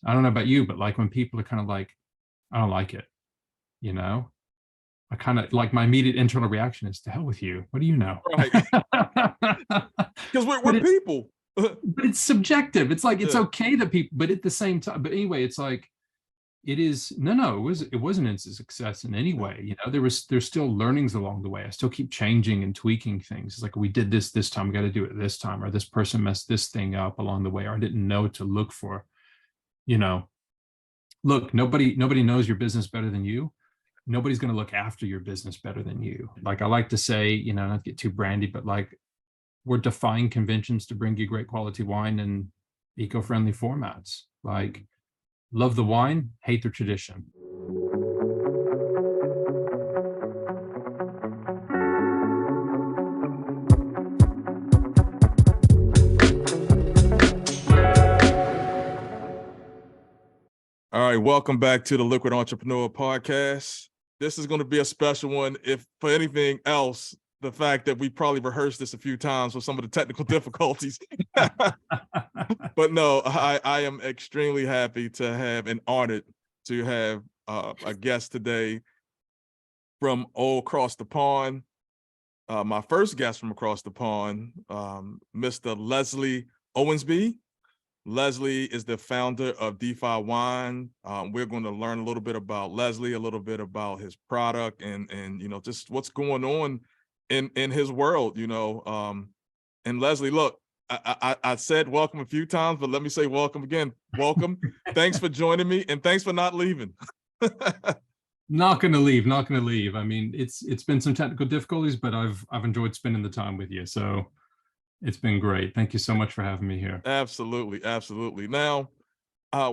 I don't know about you, but like when people are kind of like, I don't like it, you know, I kind of like my immediate internal reaction is to hell with you. What do you know? Right. Because we're But it's people. but it's subjective. It's like it's Yeah. okay that people, but at the same time, but anyway, it's like it is no, it wasn't a success in any Yeah. way. You know, there's still learnings along the way. I still keep changing and tweaking things. It's like we did this time, we got to do it this time, or this person messed this thing up along the way, or I didn't know to look for, you know, look, nobody knows your business better than you. Nobody's going to look after your business better than you. Like I like to say, you know, not get too brandy, but like we're defying conventions to bring you great quality wine in eco-friendly formats. Like love the wine, hate the tradition. All right, welcome back to the Liquid Entrepreneur podcast. This is going to be a special one, if for anything else, the fact that we probably rehearsed this a few times with some of the technical difficulties. But no, I am extremely happy to have and honored to have a guest today from all across the pond. My first guest from across the pond, Mr. Leslie Owensby. Leslie is the founder of Defy Wine. We're going to learn a little bit about Leslie, a little bit about his product, and you know, just what's going on in his world. You know, and Leslie, look, I said welcome a few times, but let me say welcome again. Welcome. Thanks for joining me, and thanks for not leaving. Not gonna leave, not gonna leave. I mean, it's been some technical difficulties, but I've enjoyed spending the time with you. So it's been great. Thank you so much for having me here. Absolutely, absolutely. Now,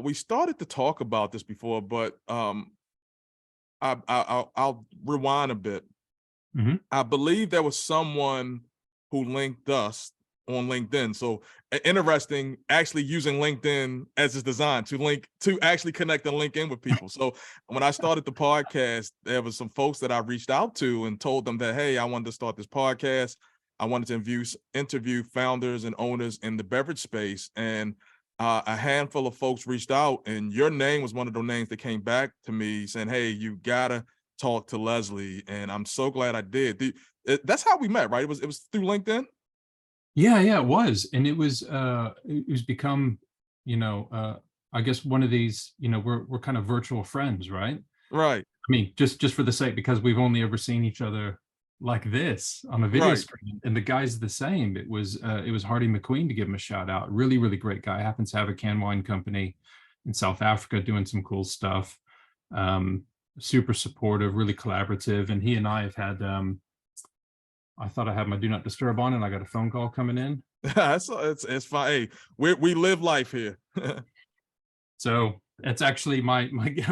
we started to talk about this before, but I'll rewind a bit. Mm-hmm. I believe there was someone who linked us on LinkedIn. So interesting, actually using LinkedIn as its design to actually connect and link in with people. So when I started the podcast, there was some folks that I reached out to and told them that, hey, I wanted to start this podcast. I wanted to interview founders and owners in the beverage space. And a handful of folks reached out, and your name was one of the names that came back to me saying, hey, you gotta talk to Leslie. And I'm so glad I did. That's how we met, right? It was through LinkedIn. Yeah, it was. And it was become, I guess one of these, we're kind of virtual friends, right? Right. I mean, just for the sake, because we've only ever seen each other like this on a video Right. screen, and the guy's the same. It was Hardy McQueen, to give him a shout out. Really, really great guy. Happens to have a can wine company in South Africa doing some cool stuff. Super supportive, really collaborative. And he and I have had, I thought I had my do not disturb on, and I got a phone call coming in. It's fine. Hey, we live life here. So it's actually my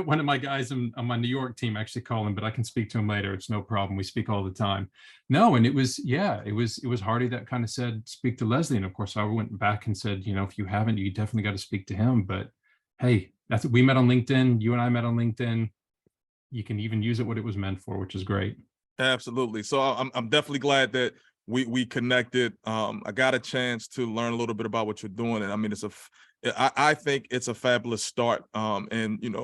one of my guys on my New York team actually calling, but I can speak to him later. It's no problem. We speak all the time. No, and it was Hardy that kind of said, speak to Leslie. And of course I went back and said, if you haven't, you definitely got to speak to him. But hey, we met on LinkedIn. You and I met on LinkedIn. You can even use it what it was meant for, which is great. Absolutely. So I'm definitely glad that we connected. I got a chance to learn a little bit about what you're doing, and I mean, I think it's a fabulous start. And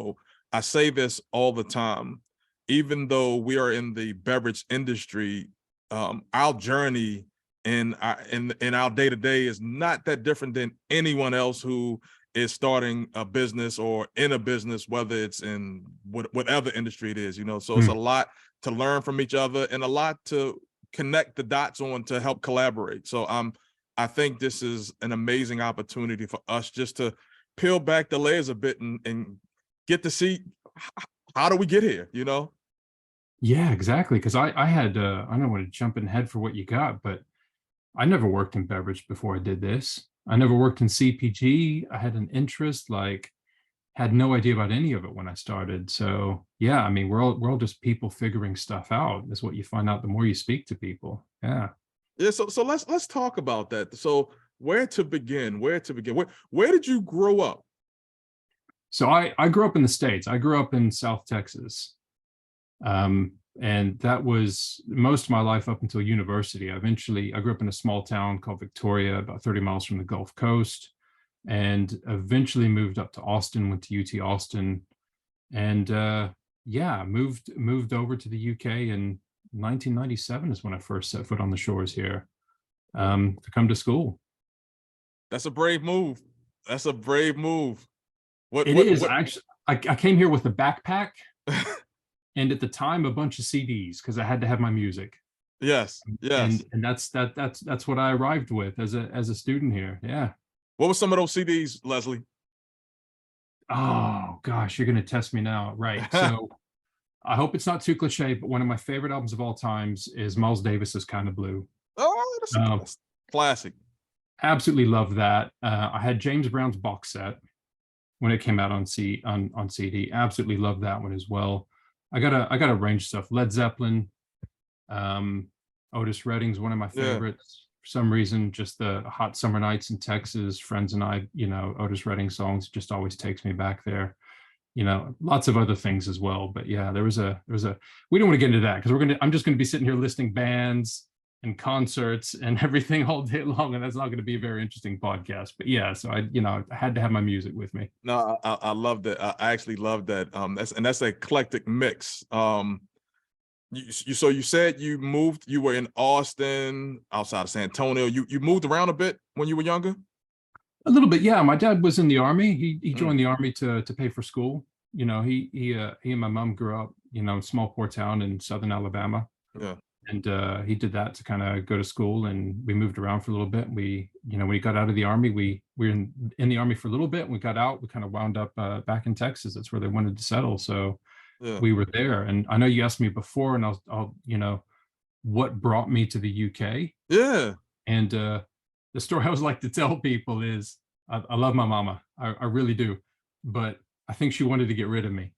I say this all the time, even though we are in the beverage industry, our journey in our day to day is not that different than anyone else who is starting a business or in a business, whether it's in whatever industry it is. So it's a lot to learn from each other and a lot to connect the dots on to help collaborate. So I think this is an amazing opportunity for us just to peel back the layers a bit and get to see how do we get here, Yeah, exactly. Because I don't want to jump in head for what you got, but I never worked in beverage before I did this. I never worked in CPG. I had an interest, had no idea about any of it when I started. So yeah, I mean, we're all just people figuring stuff out. Is what you find out the more you speak to people. Yeah. Yeah. So let's talk about that. So where to begin? Where did you grow up? So I grew up in the States. I grew up in South Texas. And that was most of my life up until university. I grew up in a small town called Victoria, about 30 miles from the Gulf Coast. and eventually moved up to Austin, went to UT Austin, and yeah, moved over to the UK in 1997 is when I first set foot on the shores here, to come to school. That's a brave move. That's a brave move. It is actually. I came here with a backpack and at the time a bunch of CDs because I had to have my music. Yes, yes. And that's what I arrived with as a student here. Yeah. What were some of those CDs, Leslie? Oh gosh, you're gonna test me now. Right. So I hope it's not too cliche, but one of my favorite albums of all times is Miles Davis's Kind of Blue. Oh, that's classic. Absolutely love that. I had James Brown's box set when it came out on CD. Absolutely love that one as well. I got a range of stuff. Led Zeppelin, Otis Redding's one of my favorites. For some reason, just the hot summer nights in Texas, friends and I, Otis Redding songs just always takes me back there. Lots of other things as well. But yeah, there was a we don't want to get into that because I'm just gonna be sitting here listing bands and concerts and everything all day long, and that's not going to be a very interesting podcast. But yeah, so I had to have my music with me. No, I love that. I actually love that. That's an eclectic mix. So you said you moved. You were in Austin, outside of San Antonio. You moved around a bit when you were younger. A little bit, yeah. My dad was in the Army. He joined the Army to pay for school. He and my mom grew up, in a small poor town in southern Alabama. Yeah. And he did that to kind of go to school, and we moved around for a little bit. When we got out of the Army, we were in the Army for a little bit. When we got out, we kind of wound up back in Texas. That's where they wanted to settle. So we were there. And I know you asked me before, and I'll what brought me to the UK. Yeah. And the story I always like to tell people is I love my mama. I really do. But I think she wanted to get rid of me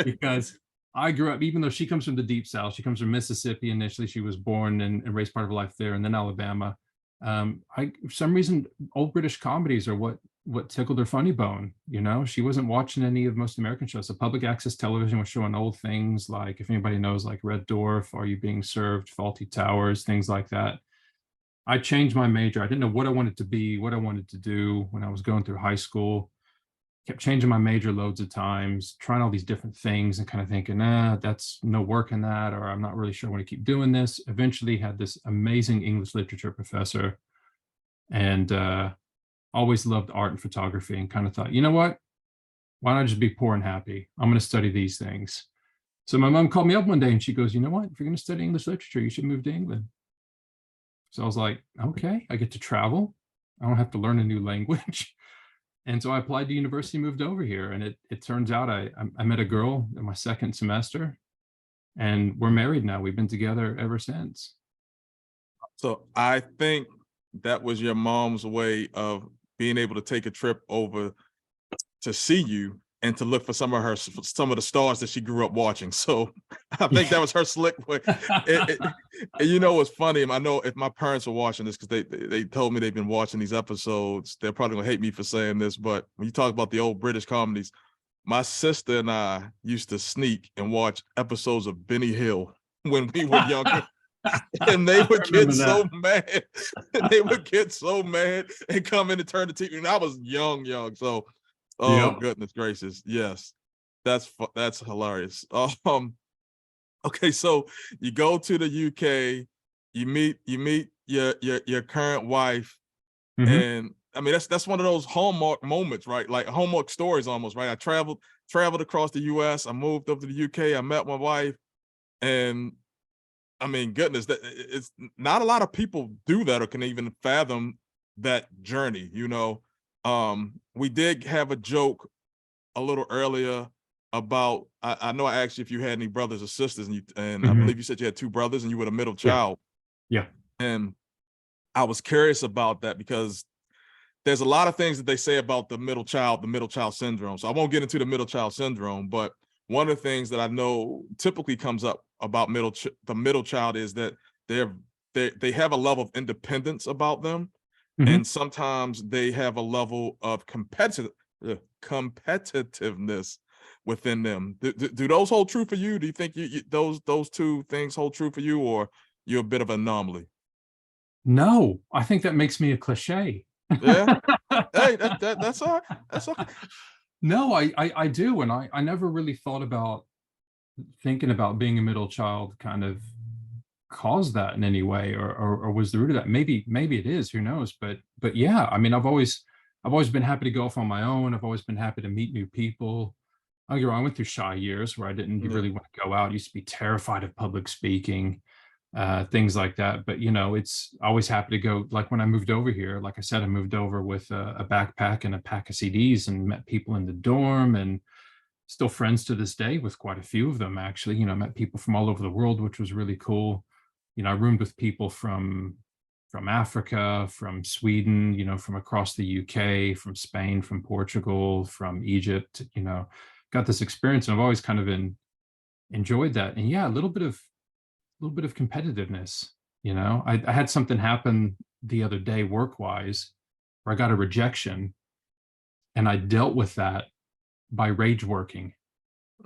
because I grew up, even though she comes from the deep South, she comes from Mississippi initially. She was born and raised part of her life there, and then Alabama. For some reason, old British comedies are what tickled her funny bone. She wasn't watching any of most American shows. So public access television was showing old things like, if anybody knows, like Red Dwarf, Are You Being Served, Faulty Towers, things like that. I changed my major. I didn't know what I wanted to be, what I wanted to do when I was going through high school. Kept changing my major loads of times, trying all these different things and kind of thinking, that's no work in that, or I'm not really sure I want to keep doing this. Eventually had this amazing English literature professor and always loved art and photography, and kind of thought, you know what? Why not just be poor and happy? I'm going to study these things. So my mom called me up one day and she goes, you know what? If you're going to study English literature, you should move to England. So I was like, okay, I get to travel. I don't have to learn a new language. And so I applied to university, moved over here, and it turns out I met a girl in my second semester, and we're married now. We've been together ever since. So I think that was your mom's way of being able to take a trip over to see you and to look for some of the stars that she grew up watching. So I think that was her slick way. What's funny? I know if my parents were watching this, because they told me they've been watching these episodes, they're probably gonna hate me for saying this, but when you talk about the old British comedies, my sister and I used to sneak and watch episodes of Benny Hill when we were younger. And they would get so mad. They would get so mad and come in and turn the TV. And I was young. So goodness gracious. Yes. That's hilarious. Okay, so you go to the UK, you meet your current wife, and I mean that's one of those hallmark moments, right? Like hallmark stories almost, right? I traveled across the US, I moved up to the UK, I met my wife, and I mean, goodness, that it's not a lot of people do that or can even fathom that journey, We did have a joke a little earlier about, I know I asked you if you had any brothers or sisters, and I believe you said you had two brothers and you were the middle child. Yeah. And I was curious about that because there's a lot of things that they say about the middle child syndrome. So I won't get into the middle child syndrome, but one of the things that I know typically comes up about the middle child is that they have a level of independence about them. And sometimes they have a level of competitiveness within them. Do those hold true for you? Do you think those two things hold true for you, or you're a bit of an anomaly? No, I think that makes me a cliche. Yeah. Hey, that's all right. That's okay. No, I do. And I never really thought about thinking about being a middle child kind of caused that in any way, or was the root of that. Maybe it is, who knows? But yeah, I mean, I've always been happy to go off on my own. I've always been happy to meet new people. I went through shy years where I didn't Yeah. really want to go out. I used to be terrified of public speaking, things like that. But it's always happy to go. Like when I moved over here, like I said, I moved over with a backpack and a pack of CDs and met people in the dorm, and still friends to this day with quite a few of them, actually. Met people from all over the world, which was really cool. I roomed with people from Africa, from Sweden, from across the UK, from Spain, from Portugal, from Egypt. Got this experience, and I've always kind of enjoyed that. And yeah, a little bit of competitiveness. I had something happen the other day work-wise where I got a rejection, and I dealt with that by rage working.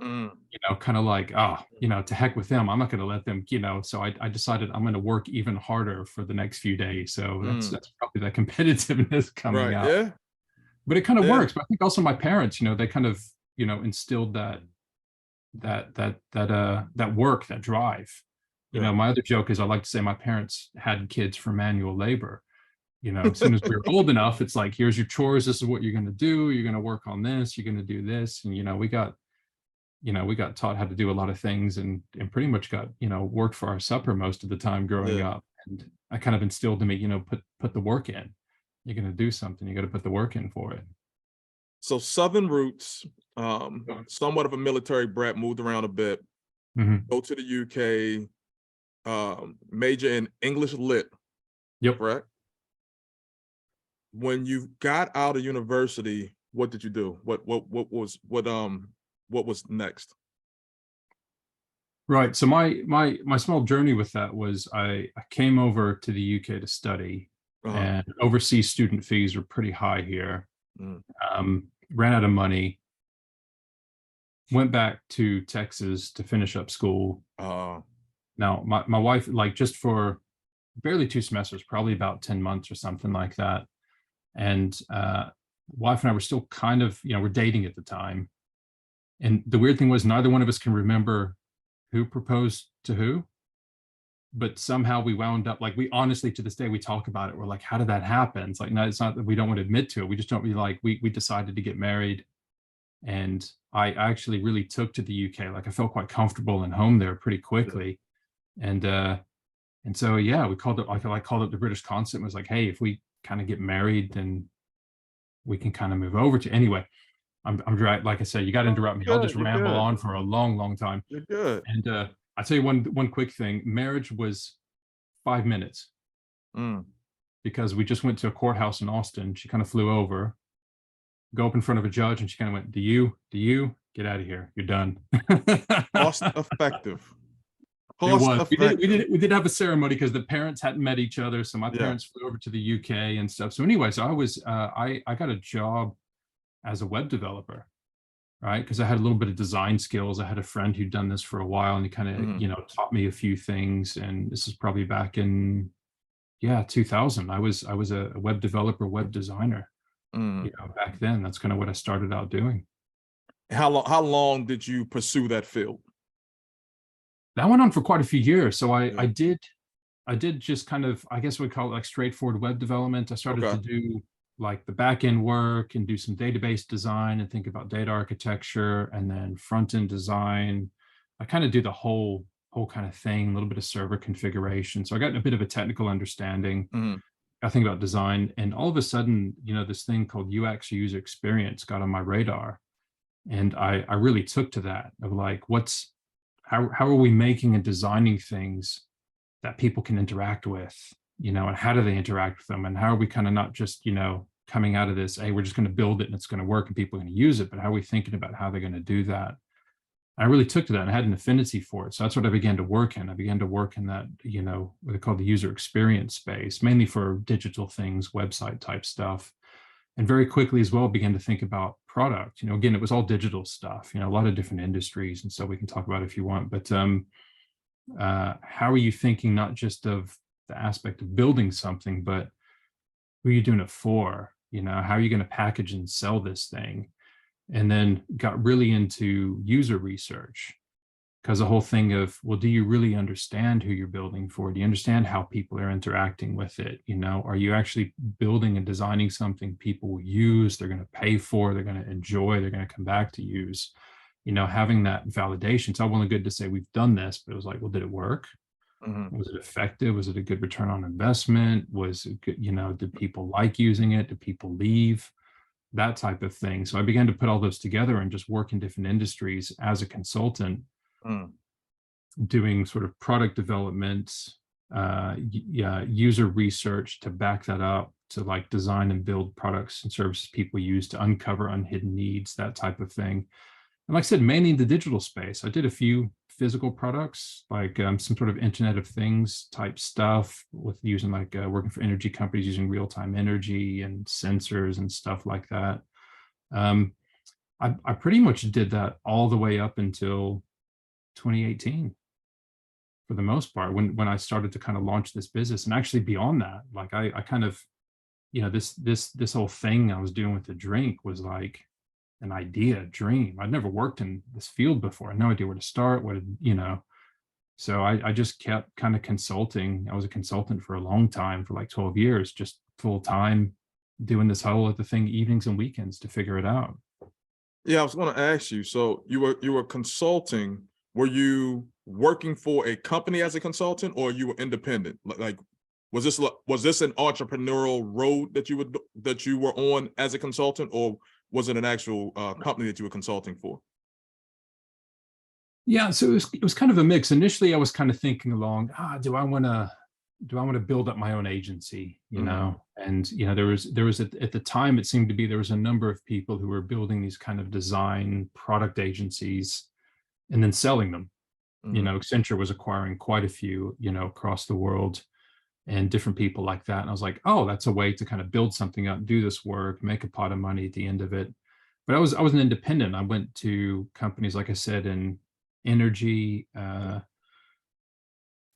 Kind of like, to heck with them. I'm not going to let them, so I decided I'm going to work even harder for the next few days. So that's probably that competitiveness coming Right. out. Yeah. But it kind of Yeah. works. But I think also my parents, they kind of, instilled that work, that drive. Yeah. My other joke is I like to say my parents had kids for manual labor. As soon as we were old enough, it's like, here's your chores. This is what you're going to do. You're going to work on this. You're going to do this. And, we got taught how to do a lot of things, and pretty much got, worked for our supper most of the time growing Yeah. up. And I kind of instilled in me, put the work in. You're going to do something. You got to put the work in for it. So Southern roots, somewhat of a military brat, moved around a bit, go to the UK, major in English Lit. Yep. Correct? When you got out of university, what did you do? What was next? Right. So my small journey with that was I came over to the UK to study, and overseas student fees were pretty high here. Ran out of money, went back to Texas to finish up school. Now my wife, like, just for barely 2 semesters, probably about 10 months or something like that. And wife and I were still kind of, we're dating at the time. And the weird thing was neither one of us can remember who proposed to who, but somehow we wound up, like, we honestly, to this day, we talk about it. We're like, how did that happen? It's like, no, it's not that we don't want to admit to it. We just don't really, like, we decided to get married. And I actually really took to the UK. Like, I felt quite comfortable and home there pretty quickly. And so, yeah, we called it, like, I called it the British consulate, and was like, hey, if we kind of get married, then we can kind of move over to, anyway. I'm right. Like I said, you got to interrupt me. I'll just ramble on for a long, long time. You're good. And I'll tell you one quick thing. Marriage was 5 minutes, because we just went to a courthouse in Austin. She kind of flew over, go up in front of a judge, and she kind of went, do you get out of here? You're done. Cost effective. It was. We did have a ceremony because the parents hadn't met each other. So my parents flew over to the UK and stuff. So anyway, so I was I got a job as a web developer, right? Because I had a little bit of design skills. I had a friend who'd done this for a while, and he kind of, taught me a few things. And this is probably back in, 2000. I was a web developer, web designer, back then. That's kind of what I started out doing. How long did you pursue that field? That went on for quite a few years. So I did just kind of, I guess we call it like straightforward web development. I started to do like the back end work and do some database design and think about data architecture, and then front end design. I kind of do the whole kind of thing, a little bit of server configuration. So I got a bit of a technical understanding. I think about design, and all of a sudden, this thing called UX, or user experience, got on my radar. And I really took to that, of like, how are we making and designing things that people can interact with, and how do they interact with them? And how are we kind of not just, coming out of this, hey, we're just going to build it and it's going to work and people are going to use it, but how are we thinking about how they're going to do that? I really took to that, and I had an affinity for it. So that's what I began to work in. I began to work in that, what they call the user experience space, mainly for digital things, website type stuff. And very quickly as well, began to think about product. Again, it was all digital stuff, a lot of different industries. And so we can talk about it if you want, but how are you thinking not just of the aspect of building something, but who are you doing it for? How are you going to package and sell this thing? And then got really into user research, because the whole thing of, well, do you really understand who you're building for? Do you understand how people are interacting with it? Are you actually building and designing something people will use, they're going to pay for, they're going to enjoy, they're going to come back to use? Having that validation. It's all well and good to say we've done this, but it was like, well, did it work? Was it effective? Was it a good return on investment? Was it good, did people like using it? Did people leave? That type of thing. So I began to put all those together and just work in different industries as a consultant, doing sort of product development, user research to back that up, to like design and build products and services people use to uncover unhidden needs, that type of thing. And like I said, mainly in the digital space. I did a few physical products, like some sort of Internet of Things type stuff, with using like working for energy companies using real-time energy and sensors and stuff like that. I pretty much did that all the way up until 2018, for the most part, when I started to kind of launch this business. And actually beyond that, like I kind of, this whole thing I was doing with the drink was like an idea, a dream. I'd never worked in this field before. I had no idea where to start, so I just kept kind of consulting. I was a consultant for a long time, for like 12 years, just full time, doing this whole other thing, evenings and weekends, to figure it out. Yeah, I was going to ask you. So you were consulting. Were you working for a company as a consultant, or you were independent? Like, was this an entrepreneurial road that you were on as a consultant, or was it an actual company that you were consulting for? Yeah, so it was kind of a mix. Initially, I was kind of thinking along, do I want to build up my own agency, And there was at the time, it seemed to be, there was a number of people who were building these kind of design product agencies and then selling them. Accenture was acquiring quite a few, across the world, and different people like that. And I was like, oh, that's a way to kind of build something up, do this work, make a pot of money at the end of it. But I was an independent. I went to companies, like I said, in energy,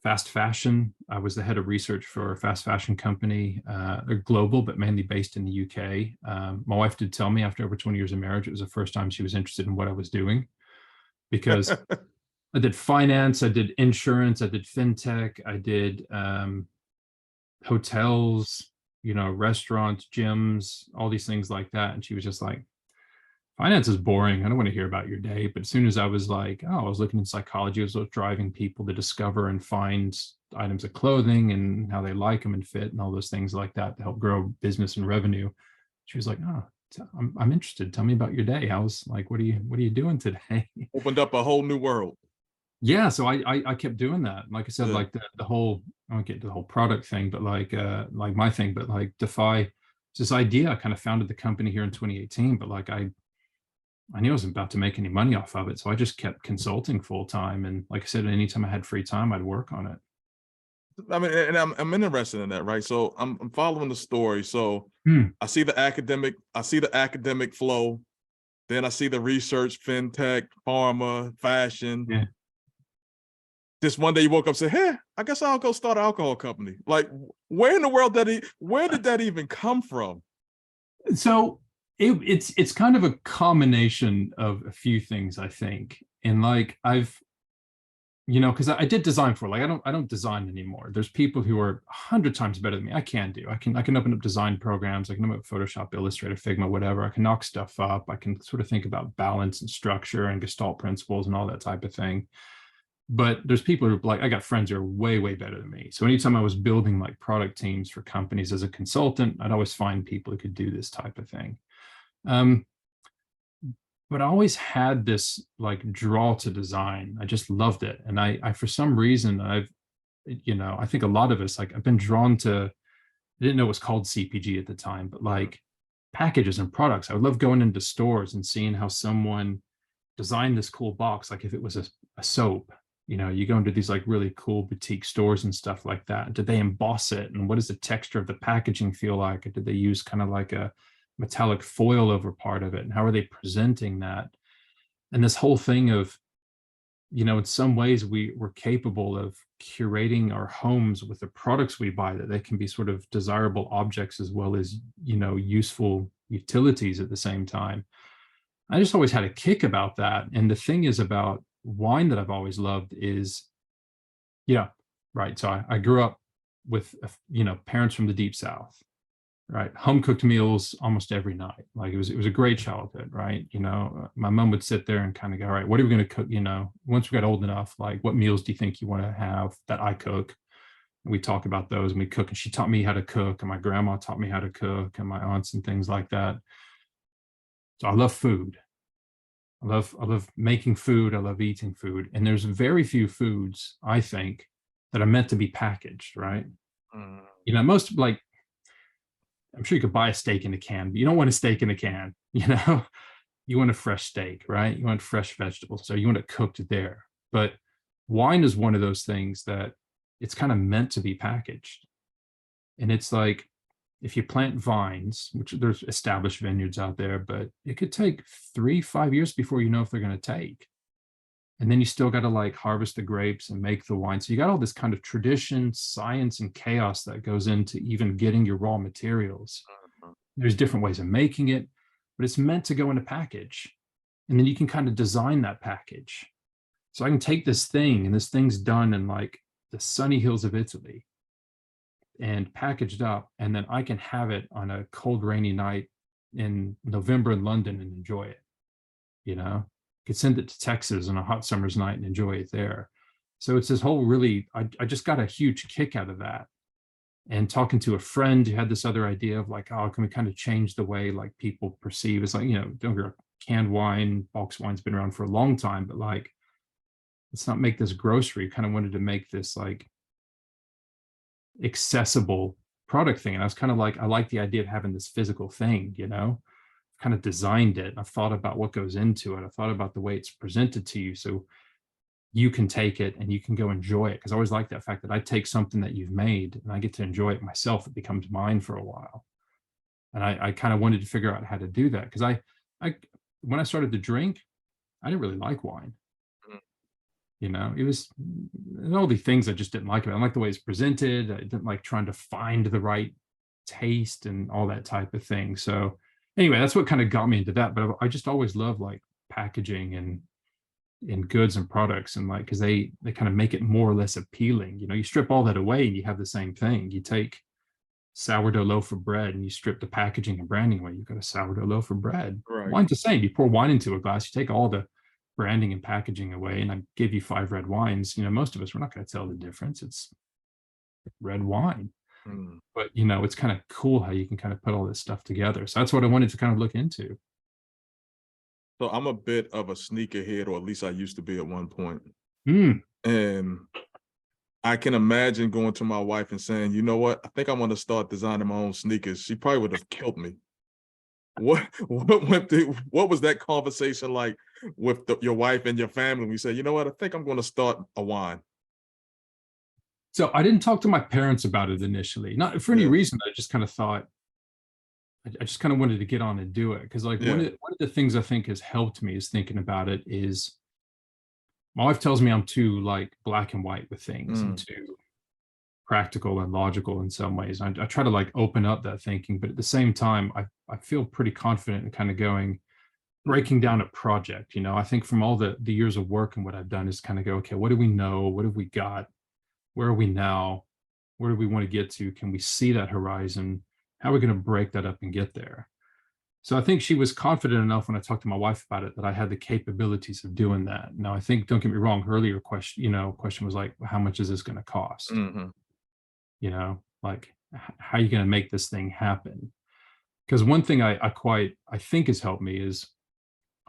fast fashion. I was the head of research for a fast fashion company. They're global, but mainly based in the UK. My wife did tell me, after over 20 years of marriage, it was the first time she was interested in what I was doing, because I did finance, I did insurance, I did fintech, I did hotels, restaurants, gyms, all these things like that. And she was just like, finance is boring. I don't want to hear about your day. But as soon as I was like, I was looking in psychology, I was driving people to discover and find items of clothing and how they like them and fit and all those things like that to help grow business and revenue. She was like, I'm interested. Tell me about your day. I was like, what are you doing today? Opened up a whole new world. Yeah, so I kept doing that. Like I said, like the whole, I won't get to the whole product thing, but like my thing, but like Defy, this idea, I kind of founded the company here in 2018, but like I knew I wasn't about to make any money off of it. So I just kept consulting full time. And like I said, anytime I had free time, I'd work on it. I mean, and I'm interested in that, right? So I'm following the story. So I see the academic flow. Then I see the research, fintech, pharma, fashion. Yeah. This one day you woke up and said, hey, I guess I'll go start an alcohol company. Like, where in the world where did that even come from? So it's kind of a combination of a few things, I think. And like I've, because I did design for, like, I don't design anymore. There's people who are 100 times better than me. I can open up design programs. I can open up Photoshop, Illustrator, Figma, whatever. I can knock stuff up. I can sort of think about balance and structure and Gestalt principles and all that type of thing. But there's people who, like, I got friends who are way, way better than me. So anytime I was building like product teams for companies as a consultant, I'd always find people who could do this type of thing. But I always had this like draw to design. I just loved it. And I for some reason, I think a lot of us, like, I've been drawn to, I didn't know it was called CPG at the time, but like packages and products. I would love going into stores and seeing how someone designed this cool box. Like if it was a soap, you go into these like really cool boutique stores and stuff like that. Did they emboss it? And what does the texture of the packaging feel like? Or did they use kind of like a metallic foil over part of it? And how are they presenting that? And this whole thing of, in some ways we're capable of curating our homes with the products we buy, that they can be sort of desirable objects as well as, useful utilities at the same time. I just always had a kick about that. And the thing is about wine that I've always loved is, right. So I grew up with, parents from the deep South, right? Home cooked meals almost every night. Like it was a great childhood, right? My mom would sit there and kind of go, all right, what are we going to cook? Once we got old enough, like what meals do you think you want to have that I cook? And we talk about those and we cook. And she taught me how to cook, and my grandma taught me how to cook, and my aunts and things like that. So I love food. I love making food. I love eating food. And there's very few foods, I think, that are meant to be packaged, right? Most, like, I'm sure you could buy a steak in a can, but you don't want a steak in a can, you want a fresh steak, right? You want fresh vegetables. So you want it cooked there. But wine is one of those things that it's kind of meant to be packaged. And it's like, if you plant vines, which there's established vineyards out there, but it could take 3-5 years before you know if they're going to take. And then you still got to like harvest the grapes and make the wine. So you got all this kind of tradition, science, and chaos that goes into even getting your raw materials. There's different ways of making it, but it's meant to go in a package. And then you can kind of design that package. So I can take this thing, and this thing's done in like the sunny hills of Italy and packaged up, and then I can have it on a cold, rainy night in November in London and enjoy it. Could send it to Texas on a hot summer's night and enjoy it there. So it's this whole really, I just got a huge kick out of that. And talking to a friend who had this other idea of like, oh, can we kind of change the way like people perceive? It's like, don't get canned wine, box wine's been around for a long time, but like, let's not make this grocery. Kind of wanted to make this like accessible product thing. And I was kind of like, I like the idea of having this physical thing, kind of designed it. I've thought about what goes into it. I thought about the way it's presented to you, so you can take it and you can go enjoy it. Because I always like that fact that I take something that you've made and I get to enjoy it myself. It becomes mine for a while. And I kind of wanted to figure out how to do that, because I when I started to drink, I didn't really like wine. It was all the things I just didn't like about it. I didn't like the way it's presented. I didn't like trying to find the right taste and all that type of thing. So anyway, that's what kind of got me into that. But I just always love like packaging and goods and products, and like, because they kind of make it more or less appealing. You strip all that away and you have the same thing. You take sourdough loaf of bread and you strip the packaging and branding away, you've got a sourdough loaf of bread. Right. Wine's the same. You pour wine into a glass, you take all the branding and packaging away, and I give you 5 red wines. Most of us, we're not going to tell the difference. It's red wine. But it's kind of cool how you can kind of put all this stuff together. So that's what I wanted to kind of look into. So I'm a bit of a sneakerhead, or at least I used to be at one point. And I can imagine going to my wife and saying, you know what, I think I want to start designing my own sneakers. She probably would have killed me. What was that conversation like with your wife and your family? We said, you know what, I think I'm going to start a wine. So I didn't talk to my parents about it initially, not for any reason. I just kind of thought, I just kind of wanted to get on and do it. Because like one of the things I think has helped me is thinking about it is, my wife tells me I'm too like black and white with things and too practical and logical in some ways. I try to like open up that thinking, but at the same time, I feel pretty confident in kind of breaking down a project. I think from all the years of work and what I've done is kind of go, okay, what do we know? What have we got? Where are we now? Where do we want to get to? Can we see that horizon? How are we going to break that up and get there? So I think she was confident enough when I talked to my wife about it that I had the capabilities of doing that. Now, I think, don't get me wrong, her earlier question was like, how much is this going to cost? Like, how are you going to make this thing happen? Because one thing I think has helped me is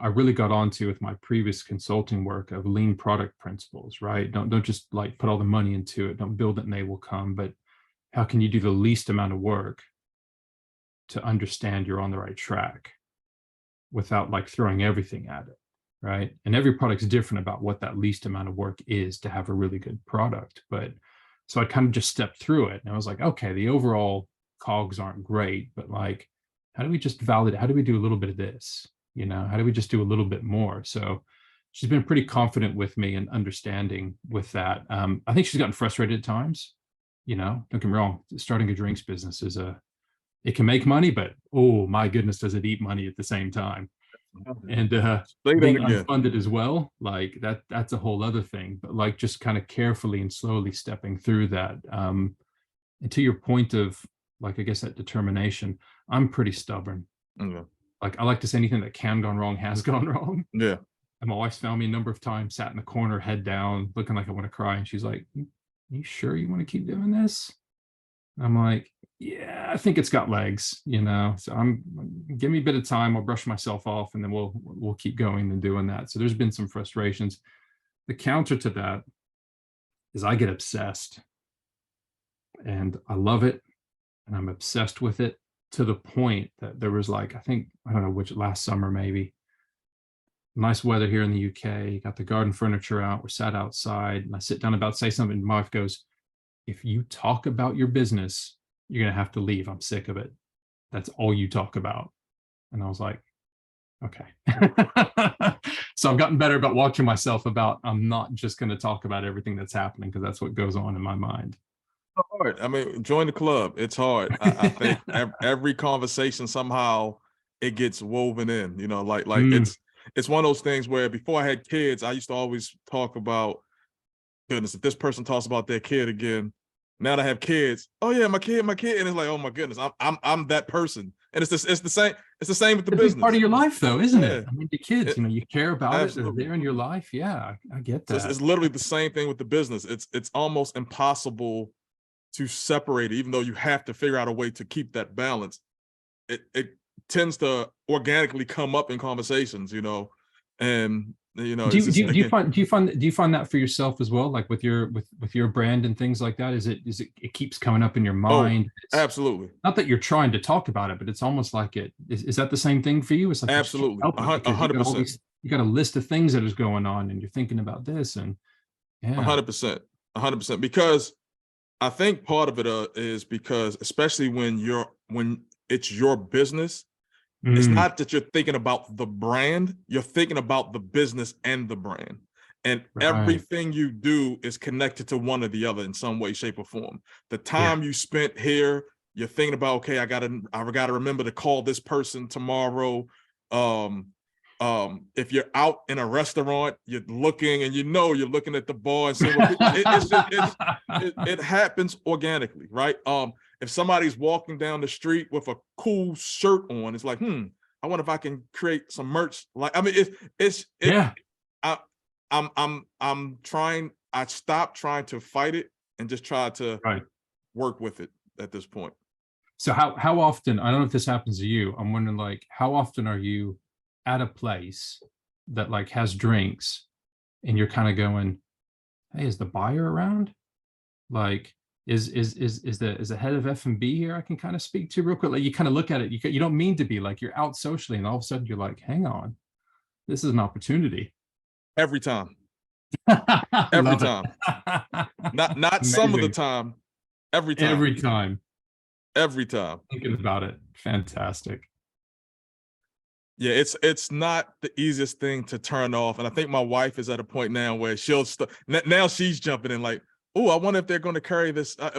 I really got onto with my previous consulting work of lean product principles, right? Don't just like put all the money into it. Don't build it and they will come. But how can you do the least amount of work to understand you're on the right track without like throwing everything at it, right? And every product's different about what that least amount of work is to have a really good product. But so I kind of just stepped through it and I was like, okay, the overall cogs aren't great, but like, how do we just validate? How do we do a little bit of this? How do we just do a little bit more? So she's been pretty confident with me and understanding with that. I think she's gotten frustrated at times. Don't get me wrong, starting a drinks business it can make money, but oh my goodness, does it eat money at the same time? And being unfunded as well, like that's a whole other thing. But like just kind of carefully and slowly stepping through that. And to your point of like, I guess that determination, I'm pretty stubborn. Okay. Like I like to say anything that can gone wrong has gone wrong. Yeah. And my wife's found me a number of times, sat in the corner, head down, looking like I want to cry. And she's like, you sure you want to keep doing this? I'm like, yeah, I think it's got legs, So give me a bit of time. I'll brush myself off, and then we'll keep going and doing that. So there's been some frustrations. The counter to that is I get obsessed, and I love it, and I'm obsessed with it to the point that there was like, I think, I don't know which, last summer maybe. Nice weather here in the UK. Got the garden furniture out. We're sat outside, and I sit down about to say something. And my wife goes, if you talk about your business, you're going to have to leave. I'm sick of it. That's all you talk about. And I was like, okay. So I've gotten better about watching myself about, I'm not just going to talk about everything that's happening, because that's what goes on in my mind. Hard. I mean, join the club. It's hard. I think every conversation somehow it gets woven in, it's one of those things where before I had kids, I used to always talk about, goodness, if this person talks about their kid again, now that I have kids, oh yeah, my kid, and it's like, oh my goodness, I'm that person, and it's the same with the business. It's part of your life, though, isn't it? I mean, the kids, you care about absolutely. It. They're there in your life. Yeah, I get that. So it's literally the same thing with the business. It's almost impossible to separate it, even though you have to figure out a way to keep that balance. It tends to organically come up in conversations, and do you find that for yourself as well, like with your brand and things like that? Is it keeps coming up in your mind? Absolutely. Not that you're trying to talk about it, but it's almost like is that the same thing for you? It's like absolutely 100%. You got a list of things that is going on, and you're thinking about this, and 100%, because I think part of it is because, especially when it's your business, it's not that you're thinking about the brand, you're thinking about the business and the brand. And everything you do is connected to one or the other in some way, shape, or form. The time you spent here, you're thinking about, okay, I gotta remember to call this person tomorrow. If you're out in a restaurant, you're looking and you're looking at the bar and seeing it happens organically, right? If somebody's walking down the street with a cool shirt on, it's like, I wonder if I can create some merch. Like, I mean, I stopped trying to fight it and just try to work with it at this point. So how often, I don't know if this happens to you, I'm wondering, like, how often are you at a place that like has drinks and you're kind of going, hey, is the buyer around? Like, is the head of F&B here I can kind of speak to real quick? Like, you kind of look at it, you don't mean to be, like, you're out socially, and all of a sudden you're like, hang on, this is an opportunity. Every time. Every time. Not some of the time. Every time. Every time. Every time. Thinking about it. Fantastic. Yeah, it's not the easiest thing to turn off. And I think my wife is at a point now where now she's jumping in like, oh, I wonder if they're going to carry this. I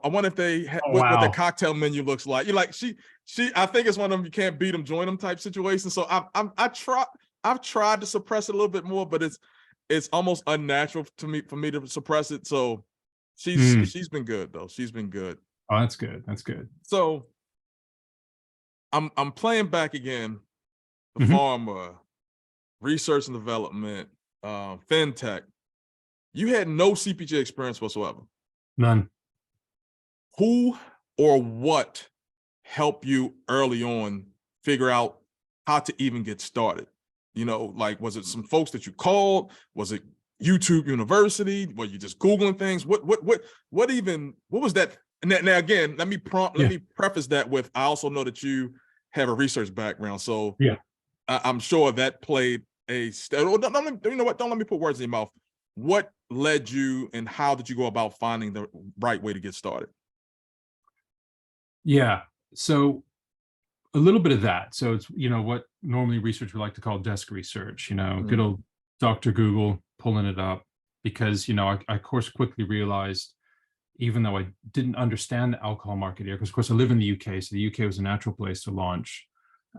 wonder if they what the cocktail menu looks like. You're like, I think it's one of them, you can't beat them, join them type situation. So I've tried to suppress it a little bit more, but it's almost unnatural for me to suppress it. So she's been good though. She's been good. Oh, that's good. That's good. So I'm playing back again, the pharma, research and development, fintech. You had no CPG experience whatsoever. None. Who or what helped you early on figure out how to even get started? Like, was it some folks that you called? Was it YouTube University? Were you just Googling things? What was that? Now again, let me preface that with, I also know that you have a research background. So I'm sure that played you know what? Don't let me put words in your mouth. What led you, and how did you go about finding the right way to get started? Yeah. So a little bit of that. So it's, what normally research we like to call desk research, good old Dr. Google, pulling it up, because, you know, I of course quickly realized, even though I didn't understand the alcohol market here, because of course I live in the UK, so the UK was a natural place to launch.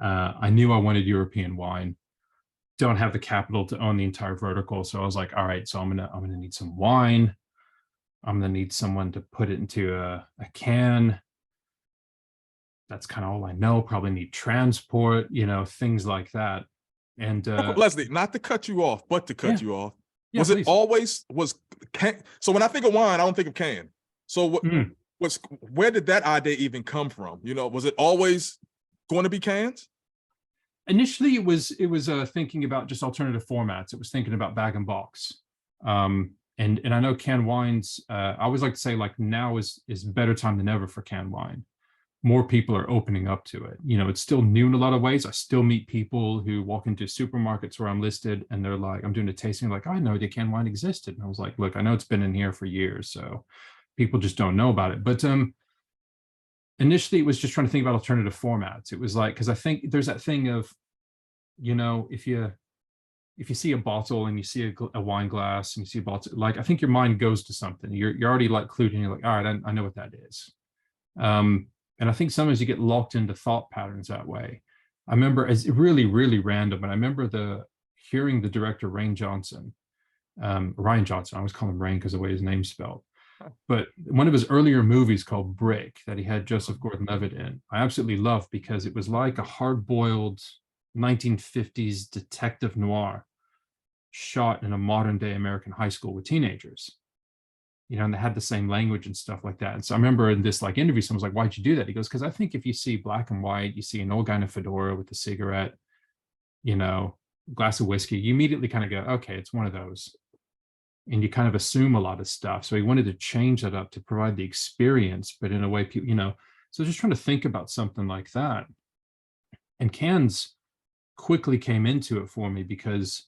I knew I wanted European wine. Don't have the capital to own the entire vertical, so I was like, all right, so I'm gonna need some wine. I'm gonna need someone to put it into a can. That's kind of all I know. Probably need transport, you know, things like that. And Leslie, not to cut you off, but to cut yeah, you off. yeah, Was it please. always was can? So when I think of wine, I don't think of can. So what Mm. was where did that idea even come from? You know, was it always going to be cans? Initially, it was thinking about just alternative formats. It was thinking about bag and box. And I know canned wines. I always like to say, like, now is better time than ever for canned wine. More people are opening up to it. You know, it's still new in a lot of ways. I still meet people who walk into supermarkets where I'm listed, and they're like, I'm doing a tasting, like, I know the canned wine existed. And I was like, look, I know it's been in here for years, so people just don't know about it. But initially, it was just trying to think about alternative formats. It was like, because I think there's that thing of, you know, if you see a bottle and you see a wine glass and you see a bottle, like, I think your mind goes to something. You're already like clued in. You're like, all right, I know what that is. And I think sometimes you get locked into thought patterns that way. I remember, as really, really random, but I remember hearing the director Ryan Johnson. I always call him Rain because of the way his name's spelled. But one of his earlier movies called Brick, that he had Joseph Gordon-Levitt in, I absolutely loved, because it was like a hard-boiled 1950s detective noir shot in a modern day American high school with teenagers, you know, and they had the same language and stuff like that. And so I remember in this like interview, someone was like, why'd you do that? He goes, because I think if you see black and white, you see an old guy in a fedora with a cigarette, you know, glass of whiskey, you immediately kind of go, okay, it's one of those. And you kind of assume a lot of stuff. So he wanted to change that up to provide the experience, but in a way, you know, so just trying to think about something like that. And cans quickly came into it for me, because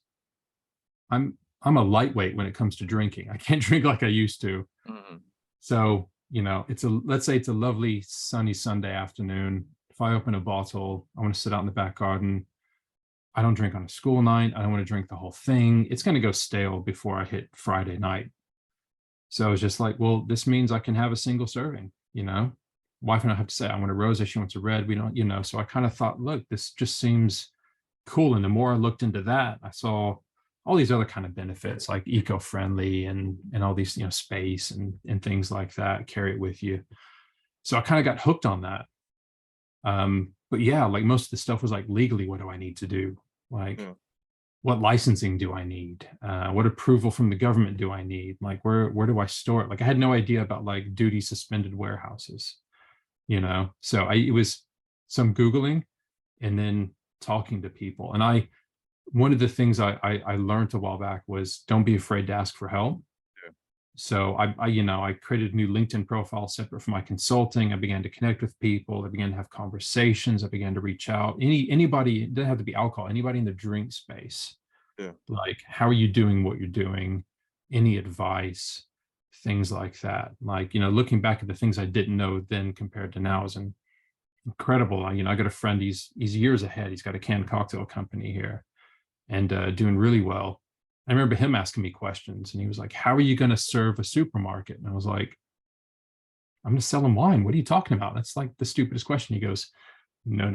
I'm a lightweight when it comes to drinking. I can't drink like I used to. Mm-hmm. So, you know, let's say it's a lovely sunny Sunday afternoon. If I open a bottle, I want to sit out in the back garden. I don't drink on a school night. I don't want to drink the whole thing. It's going to go stale before I hit Friday night. So I was just like, well, this means I can have a single serving, you know. Wife and I have to say, I want a rosé, she wants a red. We don't, you know. So I kind of thought, look, this just seems cool. And the more I looked into that, I saw all these other kind of benefits, like eco-friendly and all these, you know, space and things like that, carry it with you. So I kind of got hooked on that. But yeah, like, most of the stuff was like, legally, what do I need to do? Like, what licensing do I need? What approval from the government do I need? Like, where do I store it? Like, I had no idea about like duty suspended warehouses, you know? So it was some Googling and then talking to people. And one of the things I learned a while back was, don't be afraid to ask for help. Yeah. So I created a new LinkedIn profile separate from my consulting. I began to connect with people. I began to have conversations. I began to reach out. Anybody, it doesn't have to be alcohol, anybody in the drink space. Yeah. Like, how are you doing what you're doing? Any advice? Things like that. Like, you know, looking back at the things I didn't know then compared to now is incredible. You know, I got a friend, he's years ahead. He's got a canned cocktail company here, and doing really well. I remember him asking me questions, and he was like, how are you going to serve a supermarket? And I was like, I'm going to sell them wine. What are you talking about? That's like the stupidest question. He goes, no.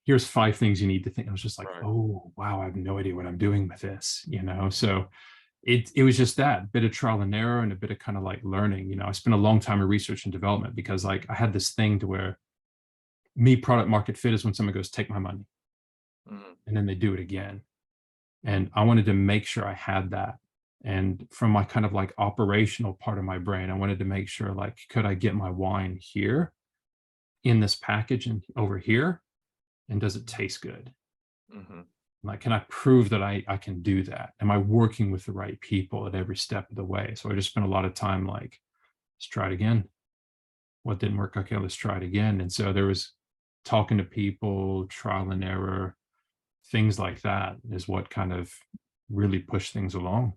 Here's 5 things you need to think. I was just like, Right. oh, wow, I have no idea what I'm doing with this, you know? So it was just that bit of trial and error and a bit of kind of like learning. You know, I spent a long time in research and development, because like I had this thing to where product market fit is when someone goes, take my money. Mm-hmm. And then they do it again. And I wanted to make sure I had that. And from my kind of like operational part of my brain, I wanted to make sure, like, could I get my wine here in this package and over here? And does it taste good? Mm-hmm. Like, can I prove that I can do that? Am I working with the right people at every step of the way? So I just spent a lot of time like, let's try it again. What didn't work? Okay, let's try it again. And so there was talking to people, trial and error, things like that is what kind of really pushed things along.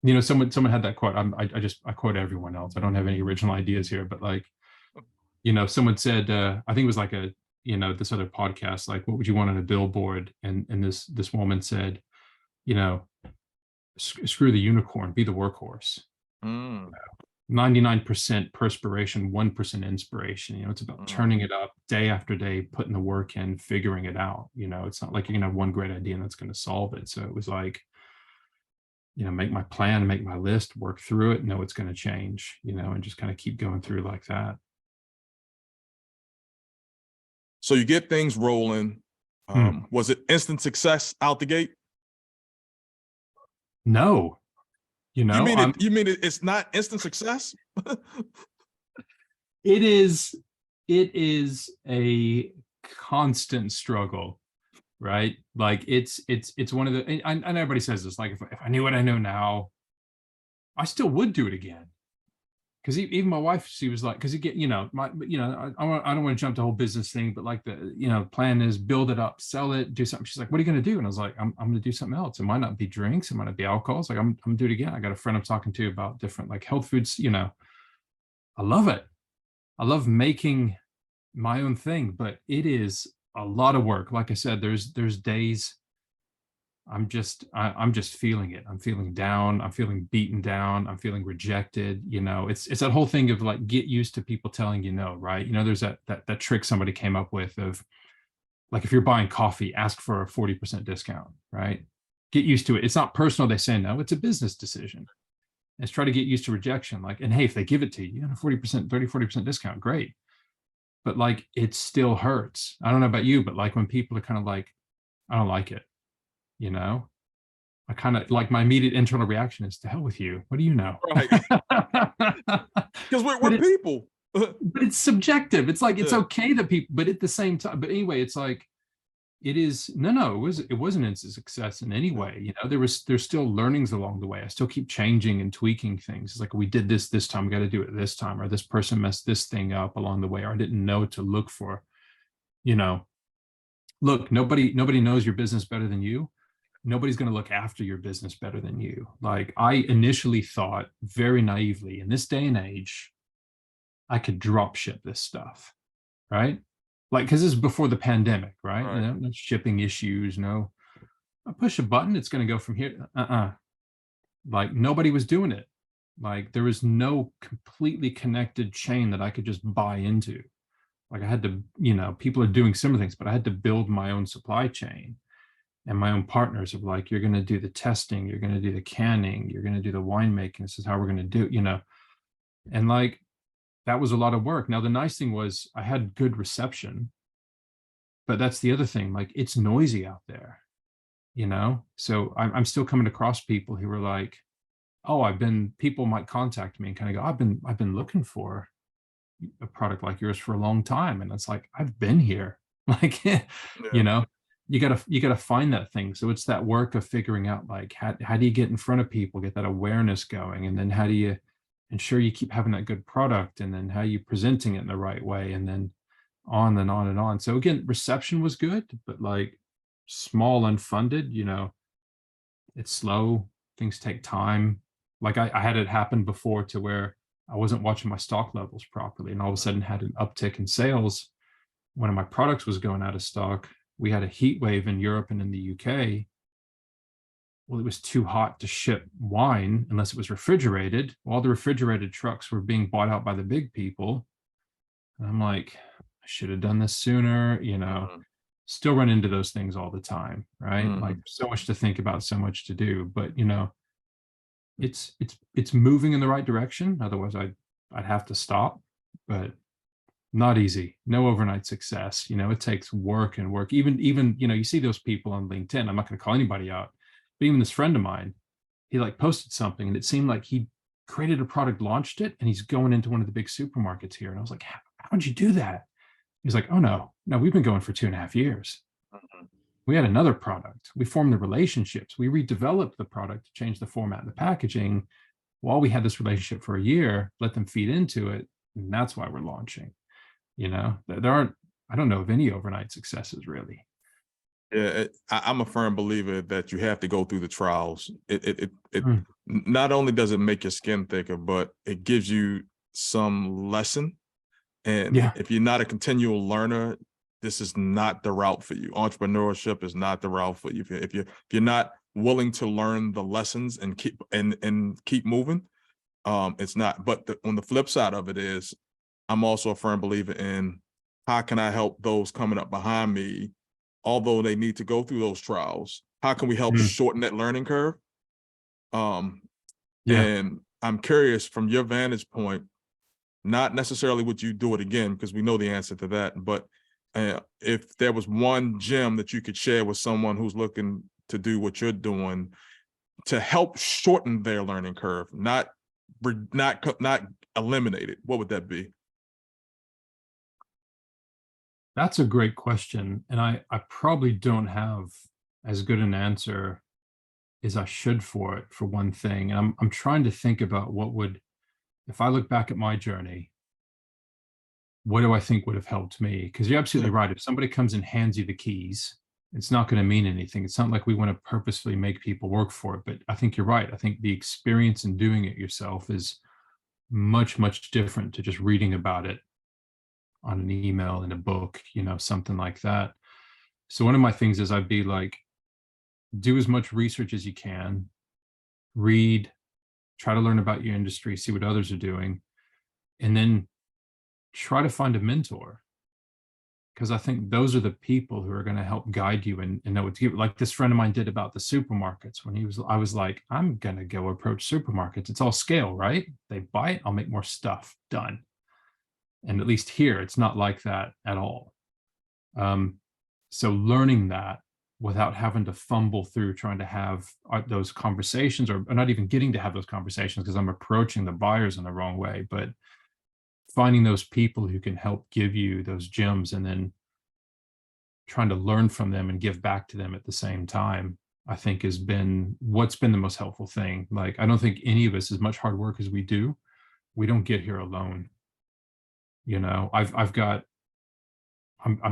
You know, someone had that quote. I quote everyone else. I don't have any original ideas here, but like, you know, someone said, I think it was like this other podcast, like, what would you want on a billboard? And this woman said, you know, screw the unicorn, be the workhorse. Mm, 99% perspiration, 1% inspiration. It's about turning it up day after day, putting the work in, figuring it out. It's not like you're gonna have one great idea and that's going to solve it. So it was like, make my plan, make my list, work through it, know it's going to change, and just kind of keep going through like that. So you get things rolling. Was it instant success out the gate? No, You mean it? You mean it's not instant success? It is a constant struggle, right? Like it's one of the, and everybody says this, like if I knew what I know now, I still would do it again. Because even my wife, she was like, because I don't want to jump the whole business thing, but like the plan is build it up, sell it, do something. She's like, what are you going to do? And I was like, I'm going to do something else. It might not be drinks, it might not be alcohol. It's like I'm going to do it again. I got a friend I'm talking to about different like health foods. I love it. I love making my own thing, but it is a lot of work. Like I said, there's days I'm just feeling it. I'm feeling down. I'm feeling beaten down. I'm feeling rejected. It's that whole thing of like, get used to people telling you no, right? There's that trick somebody came up with of like, if you're buying coffee, ask for a 40% discount, right? Get used to it. It's not personal. They say no, it's a business decision. Let's try to get used to rejection. Like, and hey, if they give it to you, 40%, 40% discount, great. But like, it still hurts. I don't know about you, but like when people are kind of like, I don't like it. I kind of like, my immediate internal reaction is, to hell with you. What do you know? Right. Because we're people. But it's subjective. It's like, it's okay that people, but at the same time, but anyway, it's like, it is, it wasn't a success in any way. There's still learnings along the way. I still keep changing and tweaking things. It's like, we did this time, we got to do it this time, or this person messed this thing up along the way, or I didn't know to look for, look, nobody knows your business better than you. Nobody's going to look after your business better than you. Like, I initially thought very naively, in this day and age, I could drop ship this stuff, right? Like, because this is before the pandemic, right? No shipping issues, no, I push a button, it's going to go from here. Like, nobody was doing it. Like, there was no completely connected chain that I could just buy into. Like, I had to, people are doing similar things, but I had to build my own supply chain. And my own partners of like, you're going to do the testing, you're going to do the canning, you're going to do the winemaking, this is how we're going to do it, and like, that was a lot of work. Now, the nice thing was I had good reception, but that's the other thing, like, it's noisy out there, so I'm still coming across people who were like, oh, people might contact me and kind of go, I've been looking for a product like yours for a long time. And it's like, I've been here. Like, you gotta find that thing. So it's that work of figuring out like, how do you get in front of people, get that awareness going, and then how do you ensure you keep having that good product, and then how you presenting it in the right way, and then on and on and on. So again, reception was good, but like, small unfunded, it's slow, things take time. Like, I had it happen before to where I wasn't watching my stock levels properly, and all of a sudden had an uptick in sales. One of my products was going out of stock. We had a heat wave in Europe and in the UK. Well, it was too hot to ship wine unless it was refrigerated. All the refrigerated trucks were being bought out by the big people. And I'm like, I should have done this sooner, Still run into those things all the time, right? Like, so much to think about, so much to do, but it's moving in the right direction. Otherwise I'd have to stop, but not easy. No overnight success. It takes work and work. Even, you see those people on LinkedIn. I'm not going to call anybody out, but even this friend of mine, he like posted something and it seemed like he created a product, launched it, and he's going into one of the big supermarkets here. And I was like, how'd you do that? He's like, oh no, we've been going for 2.5 years. We had another product. We formed the relationships. We redeveloped the product to change the format and the packaging while we had this relationship for a year, let them feed into it. And that's why we're launching. There aren't, I don't know of any overnight successes really. Yeah, I'm a firm believer that you have to go through the trials. It not only does it make your skin thicker, but it gives you some lesson. And if you're not a continual learner, this is not the route for you. Entrepreneurship is not the route for you. If you're not willing to learn the lessons and keep moving, it's not. But on the flip side of it is, I'm also a firm believer in how can I help those coming up behind me, although they need to go through those trials. How can we help shorten that learning curve? And I'm curious from your vantage point, not necessarily would you do it again, because we know the answer to that, but if there was one gem that you could share with someone who's looking to do what you're doing to help shorten their learning curve, not eliminate it, what would that be? That's a great question. And I probably don't have as good an answer as I should for it, for one thing. And I'm trying to think about if I look back at my journey, what do I think would have helped me? Because you're absolutely right. If somebody comes and hands you the keys, it's not going to mean anything. It's not like we want to purposefully make people work for it. But I think you're right. I think the experience in doing it yourself is much, much different to just reading about it on an email, in a book, something like that. So one of my things is I'd be like, do as much research as you can, read, try to learn about your industry, see what others are doing, and then try to find a mentor. Because I think those are the people who are going to help guide you and know what to give. Like this friend of mine did about the supermarkets when I was like, I'm going to go approach supermarkets. It's all scale, right? They buy it, I'll make more stuff, done. And at least here, it's not like that at all. So learning that without having to fumble through trying to have those conversations, or not even getting to have those conversations because I'm approaching the buyers in the wrong way, but finding those people who can help give you those gems and then trying to learn from them and give back to them at the same time, I think has been what's been the most helpful thing. Like, I don't think any of us, as much hard work as we do, we don't get here alone. I'm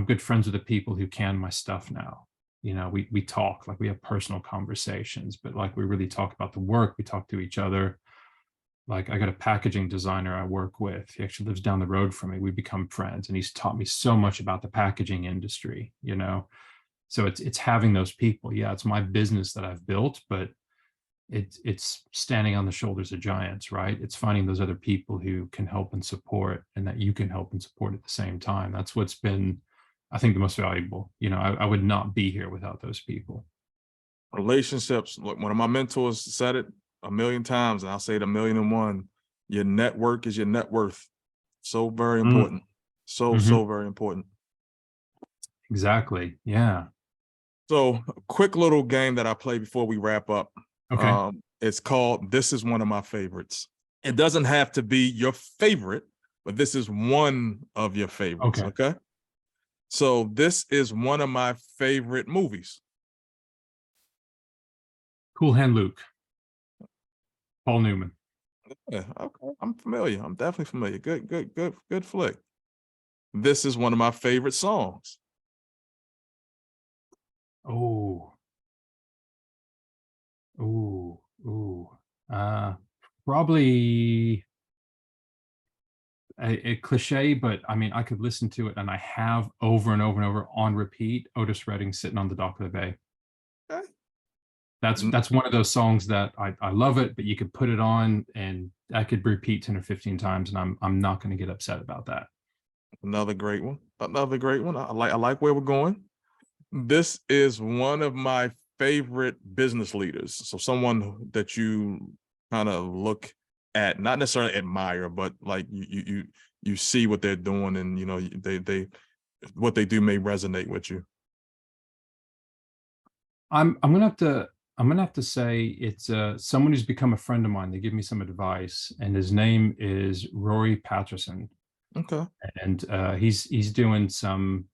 good friends with the people who can my stuff now. We talk, like we have personal conversations, but like we really talk about the work, we talk to each other. Like I got a packaging designer I work with. He actually lives down the road from me. We become friends and he's taught me so much about the packaging industry, So it's having those people. Yeah, it's my business that I've built, but it's standing on the shoulders of giants, right? It's finding those other people who can help and support, and that you can help and support at the same time. That's what's been, I think, the most valuable. I would not be here without those people. Relationships. Look, one of my mentors said it a million times, and I'll say it 1,000,001. Your network is your net worth. So very important. So very important. Exactly. Yeah. So a quick little game that I play before we wrap up. Okay. It's called This Is One of My Favorites. It doesn't have to be your favorite, but this is one of your favorites. Okay. So this is one of my favorite movies. Cool Hand Luke. Paul Newman. Yeah, okay. I'm familiar. I'm definitely familiar. Good flick. This is one of my favorite songs. Probably a cliche, but I mean, I could listen to it, and I have over and over and over on repeat. Otis Redding, Sitting on the Dock of the Bay. Okay. That's one of those songs that I love it, but you could put it on and I could repeat 10 or 15 times, and I'm not going to get upset about that. Another great one. Another great one. I like where we're going. This is one of my favorite business leaders. So someone that you kind of look at, not necessarily admire, but like you see what they're doing, and they what they do may resonate with you. I'm gonna have to say it's someone who's become a friend of mine. They give me some advice, and his name is Rory Patterson. Okay. And he's doing some.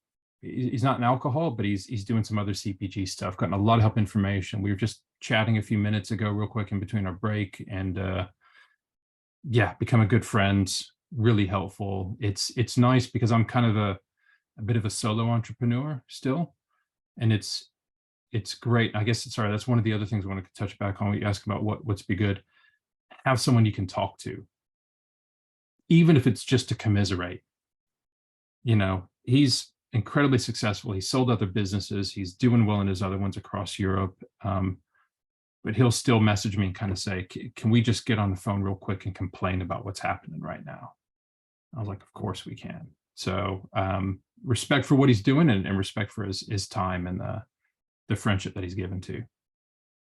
He's not in alcohol, but he's doing some other CPG stuff. Gotten a lot of help information. We were just chatting a few minutes ago, real quick in between our break, and yeah, become a good friend. Really helpful. It's nice because I'm kind of a bit of a solo entrepreneur still, and it's great. I guess sorry, that's one of the other things I want to touch back on. What you asked about what's be good. Have someone you can talk to, even if it's just to commiserate. He's incredibly successful. He sold other businesses. He's doing well in his other ones across Europe. But he'll still message me and kind of say, can we just get on the phone real quick and complain about what's happening right now? I was like, of course we can. So respect for what he's doing, and respect for his time and the friendship that he's given to.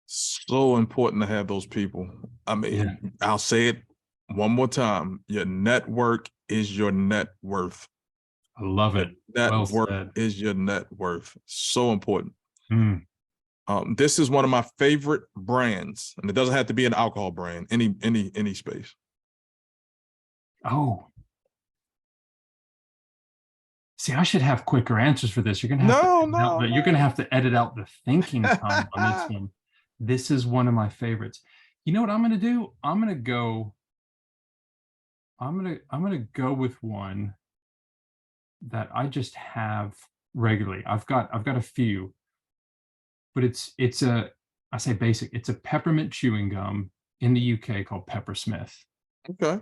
So important to have those people. I mean, Yeah. I'll say it one more time. Your network is your net worth. I love it. Well Network said. is your net worth. So important. Mm. This is one of my favorite brands, and it doesn't have to be an alcohol brand, any space. Oh, see, I should have quicker answers for this. You're gonna have you're gonna have to edit out the thinking time on this one. This is one of my favorites. You know what I'm gonna do? I'm gonna go with one that I just have regularly. I've got a few, but I say basic. It's a peppermint chewing gum in the UK called Peppersmith. Okay.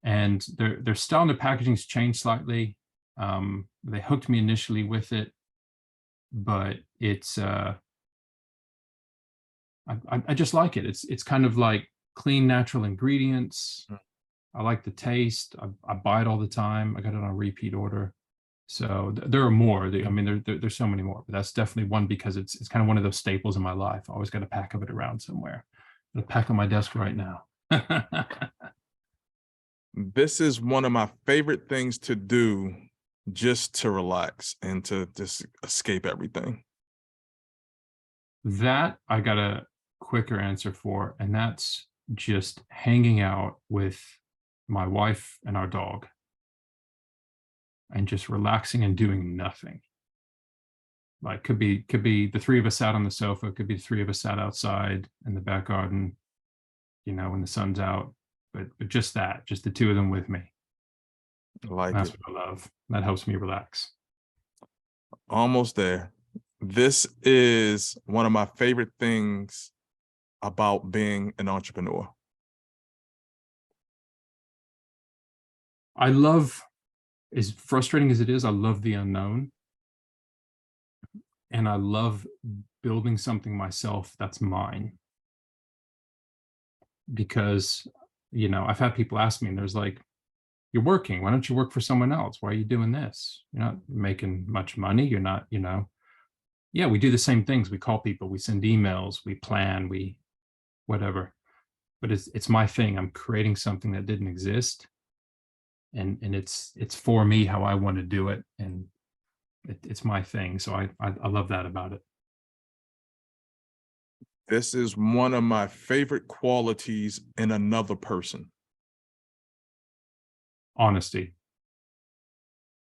And their style and their packaging's changed slightly. They hooked me initially with it, but it's I just like it. It's kind of like clean, natural ingredients. I like the taste. I buy it all the time. I got it on repeat order. So there are more. I mean, there's so many more, but that's definitely one because it's kind of one of those staples in my life. I always got a pack of it around somewhere. Got a pack on my desk right now. This is one of my favorite things to do, just to relax and to just escape everything. That I got a quicker answer for, and that's just hanging out with my wife and our dog and just relaxing and doing nothing. Like could be the three of us sat on the sofa, could be the three of us sat outside in the back garden, when the sun's out, but just the two of them with me. That's what I love. That helps me relax. Almost there. This is one of my favorite things about being an entrepreneur. I love, as frustrating as it is, I love the unknown. And I love building something myself that's mine. Because, I've had people ask me, and there's like, you're working, why don't you work for someone else? Why are you doing this? You're not making much money. You're not, yeah, we do the same things. We call people, we send emails, we plan, we whatever. But it's my thing. I'm creating something that didn't exist. And it's for me how I want to do it. And it's my thing. So I love that about it. This is one of my favorite qualities in another person. Honesty.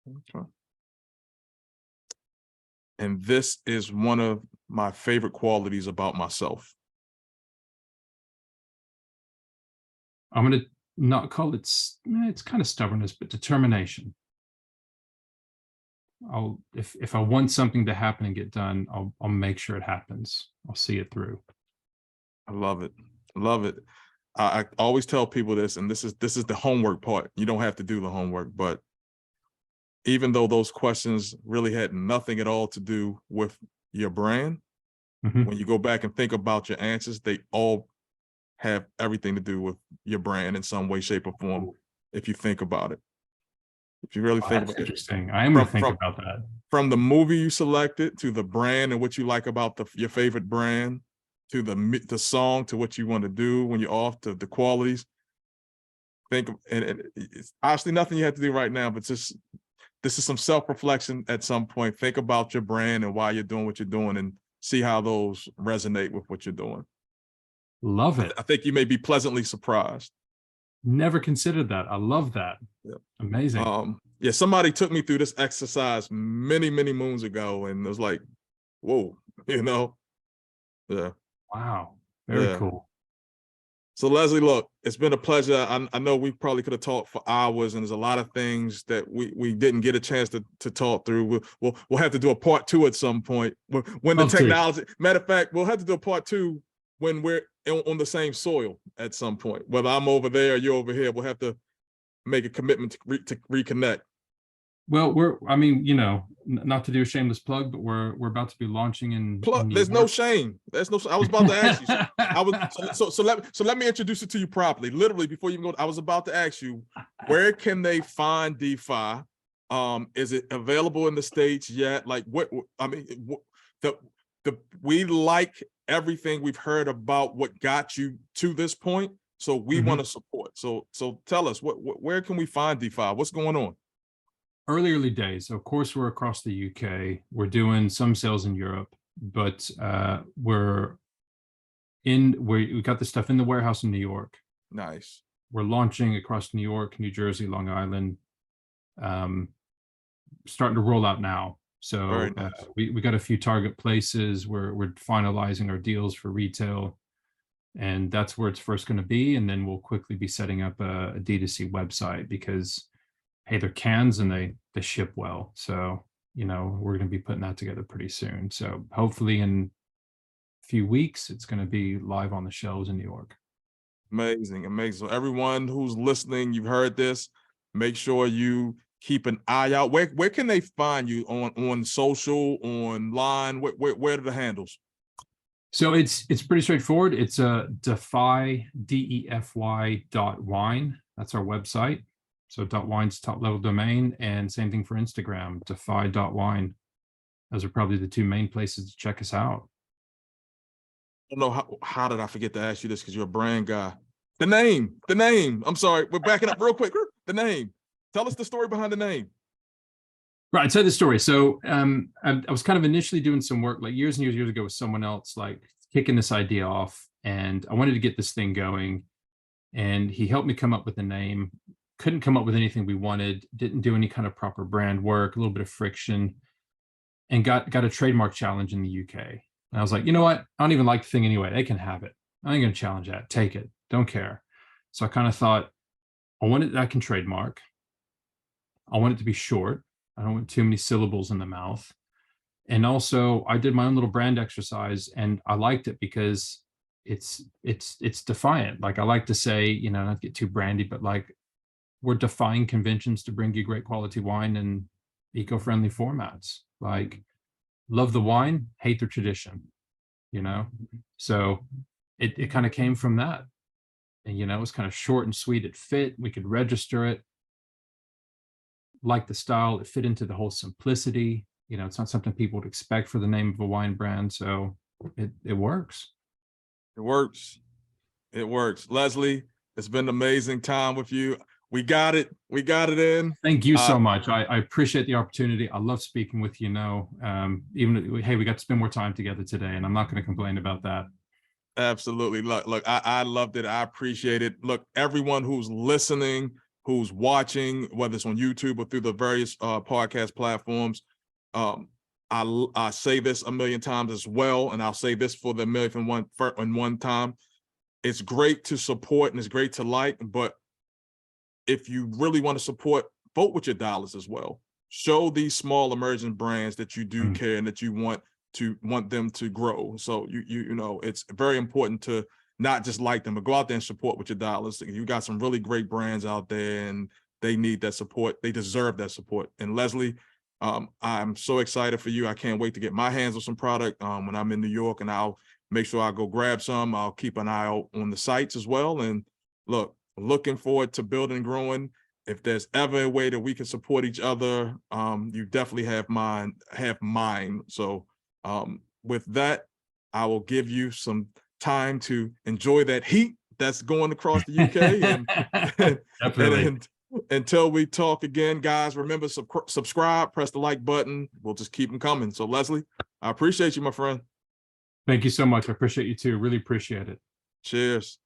Okay. And this is one of my favorite qualities about myself. I'm going to not call it, it's kind of stubbornness, but determination. If I want something to happen and get done, I'll make sure it happens. I'll see it through. I love it. Love it. I always tell people this, and this is the homework part. You don't have to do the homework, but even though those questions really had nothing at all to do with your brand, when you go back and think about your answers, they all have everything to do with your brand in some way, shape, or form, if you think about it. If you really think about it. Interesting. I am going to think about that. From the movie you selected, to the brand and what you like about your favorite brand, to the song, to what you want to do when you're off, to the qualities. And it's obviously nothing you have to do right now, but just this is some self-reflection at some point. Think about your brand and why you're doing what you're doing, and see how those resonate with what you're doing. Love it. I think you may be pleasantly surprised. Never considered that. I love that. Yep. Amazing. Yeah, somebody took me through this exercise many, many moons ago, and it was like, whoa, Yeah. Wow. Very cool. So Leslie, look, it's been a pleasure. I know we probably could have talked for hours, and there's a lot of things that we didn't get a chance to talk through. We'll have to do a part 2 at some point when the technology. Matter of fact, we'll have to do a part 2 when we're on the same soil at some point. Whether I'm over there or you're over here, we'll have to make a commitment to reconnect. Well, I mean, not to do a shameless plug, but we're about to be launching in New There's no York. shame. There's no. I was about to ask you. So I was. So let me introduce it to you properly. Literally, before you even go, I was about to ask you, where can they find DeFi? Is it available in the States yet? Like, I mean, we like everything we've heard about what got you to this point. So we want to support. So tell us, where can we find DeFi? What's going on? Early days. So of course, we're across the UK. We're doing some sales in Europe, but we got the stuff in the warehouse in New York. Nice. We're launching across New York, New Jersey, Long Island. Starting to roll out now. So Nice. We got a few target places. We're finalizing our deals for retail, and that's where it's first going to be. And then we'll quickly be setting up a D2C website because, hey, they're cans and they ship well. So, we're going to be putting that together pretty soon. So hopefully in a few weeks, it's going to be live on the shelves in New York. Amazing. So everyone who's listening, you've heard this, make sure you keep an eye out. Where can they find you on social, online? Where are the handles? So it's pretty straightforward. It's a Defy, DEFY.wine. That's our website. So .wine's top level domain, and same thing for Instagram, defy.wine. Those are probably the two main places to check us out. I don't know how did I forget to ask you this because you're a brand guy. The name. I'm sorry. We're backing up real quick. The name. Tell us the story behind the name. Right, I'd say the story. So I was kind of initially doing some work like years and years ago with someone else, like kicking this idea off, and I wanted to get this thing going. And he helped me come up with the name. Couldn't come up with anything we wanted, didn't do any kind of proper brand work, a little bit of friction, and got a trademark challenge in the UK. And I was like, you know what? I don't even like the thing anyway. They can have it. I ain't gonna challenge that. Take it. Don't care. So I kind of thought, I can trademark. I want it to be short. I don't want too many syllables in the mouth. And also I did my own little brand exercise and I liked it because it's defiant. Like I like to say, not get too brandy, but like we're defying conventions to bring you great quality wine in eco-friendly formats. Like love the wine, hate the tradition, So it kind of came from that. And, it was kind of short and sweet. It fit, we could register it. Like the style, it fit into the whole simplicity. It's not something people would expect for the name of a wine brand. So it works. It works. Leslie, it's been an amazing time with you. We got it in. Thank you so much. I appreciate the opportunity. I love speaking with you. Even hey, we got to spend more time together today, and I'm not going to complain about that. Absolutely. Look, I loved it. I appreciate it. Look, everyone who's listening, who's watching, whether it's on YouTube or through the various podcast platforms, I say this a million times as well, and I'll say this for the millionth and one time. It's great to support and it's great to like, but if you really want to support, vote with your dollars as well. Show these small emerging brands that you do care and that you want them to grow. So it's very important to not just like them, but go out there and support with your dollars. You got some really great brands out there and they need that support. They deserve that support. And Leslie, I'm so excited for you. I can't wait to get my hands on some product when I'm in New York, and I'll make sure I go grab some. I'll keep an eye out on the sites as well. And look, looking forward to building and growing. If there's ever a way that we can support each other, you definitely have mine. So with that, I will give you some time to enjoy that heat that's going across the UK. and until we talk again, guys, remember, subscribe, press the like button. We'll just keep them coming. So Leslie, I appreciate you, my friend. Thank you so much. I appreciate you too. Really appreciate it. Cheers.